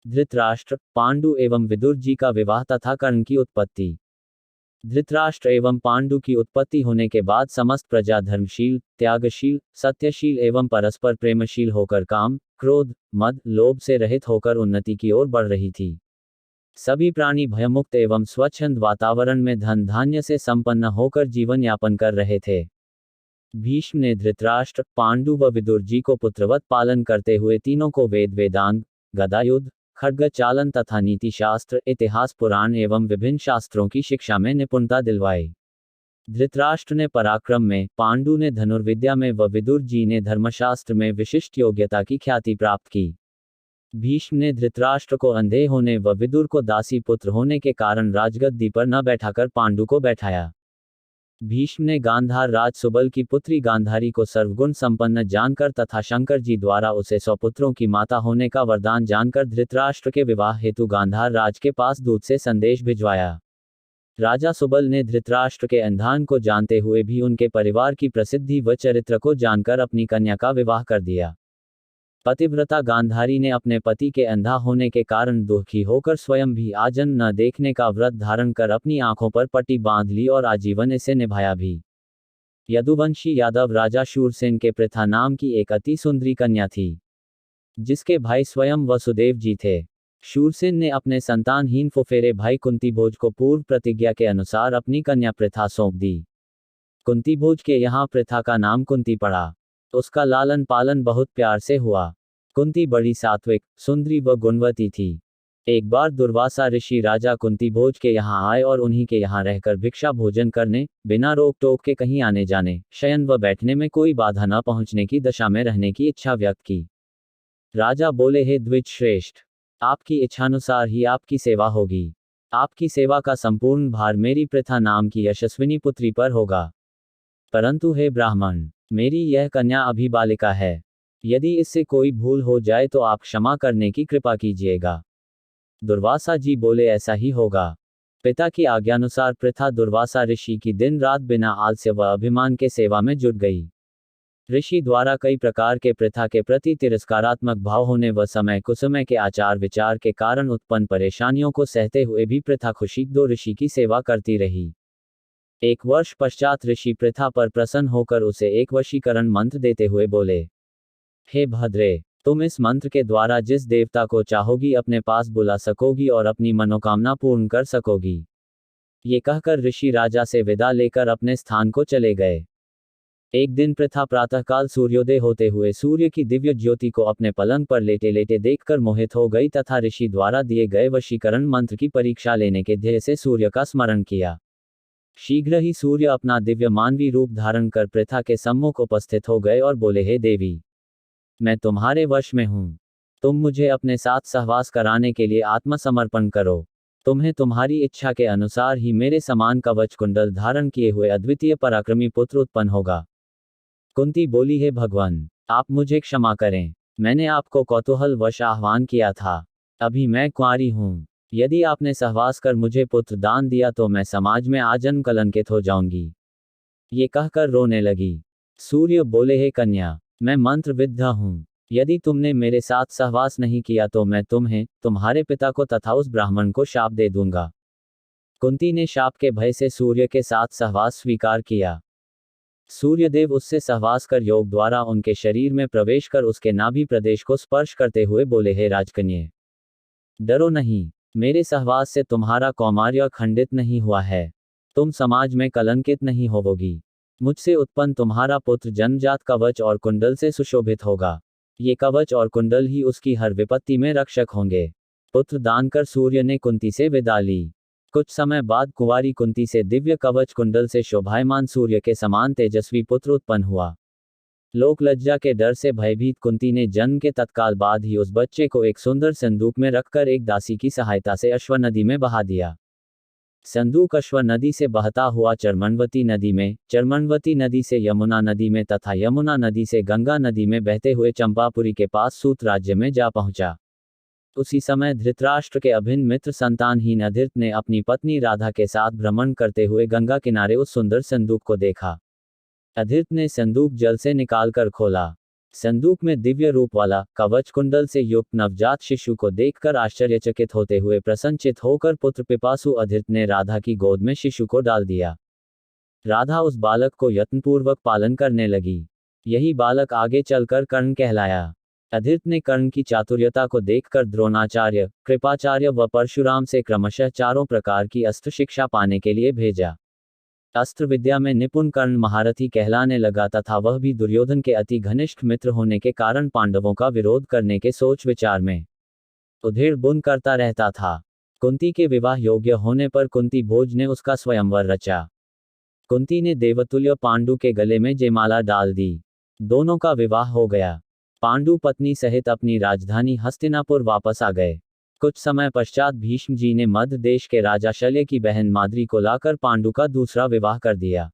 धृतराष्ट्र, पांडु एवं विदुर जी का विवाह तथा कर्ण की उत्पत्ति। धृतराष्ट्र एवं पांडु की उत्पत्ति होने के बाद समस्त प्रजा धर्मशील, त्यागशील, सत्यशील एवं परस्पर प्रेमशील होकर काम, क्रोध, मद, लोभ से रहित होकर उन्नति की ओर बढ़ रही थी। सभी प्राणी भयमुक्त एवं स्वच्छंद वातावरण में धन धान्य से संपन्न होकर जीवन यापन कर रहे थे। भीष्म ने धृतराष्ट्र, पांडु व विदुर जी को पुत्रवत पालन करते हुए तीनों को वेद वेदांग, गदायुद्ध, खड्ग चालन तथा नीति शास्त्र, इतिहास पुराण एवं विभिन्न शास्त्रों की शिक्षा में निपुणता दिलवाई। धृतराष्ट्र ने पराक्रम में, पांडु ने धनुर्विद्या में व विदुर जी ने धर्मशास्त्र में विशिष्ट योग्यता की ख्याति प्राप्त की। भीष्म ने धृतराष्ट्र को अंधे होने व विदुर को दासी पुत्र होने के कारण राजगद्दी पर न बैठाकर पांडु को बैठाया। भीष्म ने गांधार राज सुबल की पुत्री गांधारी को सर्वगुण संपन्न जानकर तथा शंकर जी द्वारा उसे 100 पुत्रों की माता होने का वरदान जानकर धृतराष्ट्र के विवाह हेतु गांधार राज के पास दूत से संदेश भिजवाया। राजा सुबल ने धृतराष्ट्र के अंधान को जानते हुए भी उनके परिवार की प्रसिद्धि व चरित्र को जानकर अपनी कन्या का विवाह कर दिया। पतिव्रता गांधारी ने अपने पति के अंधा होने के कारण दुखी होकर स्वयं भी आजन न देखने का व्रत धारण कर अपनी आंखों पर पट्टी बांध ली और आजीवन इसे निभाया भी। यदुवंशी यादव राजा शूरसेन के पृथा नाम की एक अति सुंदरी कन्या थी, जिसके भाई स्वयं वसुदेव जी थे। शूरसेन ने अपने संतानहीन फुफेरे भाई कुंतीभोज को पूर्व प्रतिज्ञा के अनुसार अपनी कन्या पृथा सौंप दी। कुंतीभोज के यहाँ पृथा का नाम कुंती पड़ा। उसका लालन पालन बहुत प्यार से हुआ। कुंती बड़ी सात्विक, सुंदरी व गुणवती थी। एक बार दुर्वासा ऋषि राजा कुंतीभोज के यहाँ आए और उन्हीं के यहाँ रहकर भिक्षा भोजन करने, बिना रोक टोक के कहीं आने जाने, शयन व बैठने में कोई बाधा न पहुँचने की दशा में रहने की इच्छा व्यक्त की। राजा बोले, हे द्विज श्रेष्ठ, आपकी इच्छानुसार ही आपकी सेवा होगी। आपकी सेवा का संपूर्ण भार मेरी पृथा नाम की यशस्विनी पुत्री पर होगा। परंतु हे ब्राह्मण, मेरी यह कन्या अभी बालिका है। यदि इससे कोई भूल हो जाए तो आप क्षमा करने की कृपा कीजिएगा। दुर्वासा जी बोले, ऐसा ही होगा। पिता की आज्ञानुसार पृथा दुर्वासा ऋषि की दिन रात बिना आलस्य व अभिमान के सेवा में जुट गई। ऋषि द्वारा कई प्रकार के पृथा के प्रति तिरस्कारात्मक भाव होने व समय कुसमय के आचार विचार के कारण उत्पन्न परेशानियों को सहते हुए भी पृथा खुशी दो ऋषि की सेवा करती रही। एक वर्ष पश्चात ऋषि पृथा पर प्रसन्न होकर उसे एक वशीकरण मंत्र देते हुए बोले, हे भद्रे, तुम इस मंत्र के द्वारा जिस देवता को चाहोगी अपने पास बुला सकोगी और अपनी मनोकामना पूर्ण कर सकोगी। ये कहकर ऋषि राजा से विदा लेकर अपने स्थान को चले गए। एक दिन पृथा प्रातःकाल सूर्योदय होते हुए सूर्य की दिव्य ज्योति को अपने पलंग पर लेटे लेटे देखकर मोहित हो गई तथा ऋषि द्वारा दिए गए वशीकरण मंत्र की परीक्षा लेने के ध्येय से सूर्य का स्मरण किया। शीघ्र ही सूर्य अपना दिव्य मानवी रूप धारण कर पृथा के सम्मुख उपस्थित हो गए और बोले, हे देवी, मैं तुम्हारे वश में हूँ। तुम मुझे अपने साथ सहवास कराने के लिए आत्मसमर्पण करो। तुम्हें तुम्हारी इच्छा के अनुसार ही मेरे समान कवच कुंडल धारण किए हुए अद्वितीय पराक्रमी पुत्र उत्पन्न होगा। कुंती बोली, हे भगवान, आप मुझे क्षमा करें। मैंने आपको कौतूहल वश आह्वान किया था। अभी मैं कुंवारी हूँ। यदि आपने सहवास कर मुझे पुत्र दान दिया तो मैं समाज में आजन्म कलंकित हो जाऊंगी। ये कहकर रोने लगी। सूर्य बोले, हे कन्या, मैं मंत्र विद्ध हूँ। यदि तुमने मेरे साथ सहवास नहीं किया तो मैं तुम्हें, तुम्हारे पिता को तथा उस ब्राह्मण को शाप दे दूंगा। कुंती ने शाप के भय से सूर्य के साथ सहवास स्वीकार किया। सूर्यदेव उससे सहवास कर योग द्वारा उनके शरीर में प्रवेश कर उसके नाभि प्रदेश को स्पर्श करते हुए बोले, हे राजकन्ये, डरो नहीं। मेरे सहवास से तुम्हारा कौमार्य खंडित नहीं हुआ है। तुम समाज में कलंकित नहीं होवोगी। मुझसे उत्पन्न तुम्हारा पुत्र जन्मजात कवच और कुंडल से सुशोभित होगा। ये कवच और कुंडल ही उसकी हर विपत्ति में रक्षक होंगे। पुत्र दान कर सूर्य ने कुंती से विदा ली। कुछ समय बाद कुंवारी कुंती से दिव्य कवच कुंडल से शोभायमान सूर्य के समान तेजस्वी पुत्र उत्पन्न हुआ। लोक लज्जा के डर से भयभीत कुंती ने जन्म के तत्काल बाद ही उस बच्चे को एक सुंदर संदूक में रखकर एक दासी की सहायता से अश्व नदी में बहा दिया। संदूक अश्व नदी से बहता हुआ चर्मणवती नदी में, चर्मणवती नदी से यमुना नदी में तथा यमुना नदी से गंगा नदी में बहते हुए चंपापुरी के पास सूत राज्य में जा पहुंचा। उसी समय धृतराष्ट्र के अभिन्न मित्र संतानहीन अधीर्त ने अपनी पत्नी राधा के साथ भ्रमण करते हुए गंगा किनारे उस सुंदर संदूक को देखा। अधीर्त ने संदूक जल से निकालकर खोला। संदूक में दिव्य रूप वाला कवच कुंडल से युक्त नवजात शिशु को देखकर आश्चर्यचकित होते हुए प्रसन्नचित होकर पुत्र पिपासु अधीर्त ने राधा की गोद में शिशु को डाल दिया। राधा उस बालक को यत्नपूर्वक पालन करने लगी। यही बालक आगे चलकर कर्ण कहलाया। अधीर्त ने कर्ण की चातुर्यता को देखकर द्रोणाचार्य, कृपाचार्य व परशुराम से क्रमशः चारों प्रकार की अस्त्र शिक्षा पाने के लिए भेजा। अस्त्र विद्या में निपुण कर्ण महारथी कहलाने लगा तथा वह भी दुर्योधन के अति घनिष्ठ मित्र होने के कारण पांडवों का विरोध करने के सोच विचार में उधेड़ बुन करता रहता था। कुंती के विवाह योग्य होने पर कुंती भोज ने उसका स्वयंवर रचा। कुंती ने देवतुल्य पांडु के गले में जयमाला डाल दी। दोनों का विवाह हो गया। पांडु पत्नी सहित अपनी राजधानी हस्तिनापुर वापस आ गए। कुछ समय पश्चात भीष्म जी ने मध्य देश के राजा शल्य की बहन माद्री को लाकर पांडु का दूसरा विवाह कर दिया।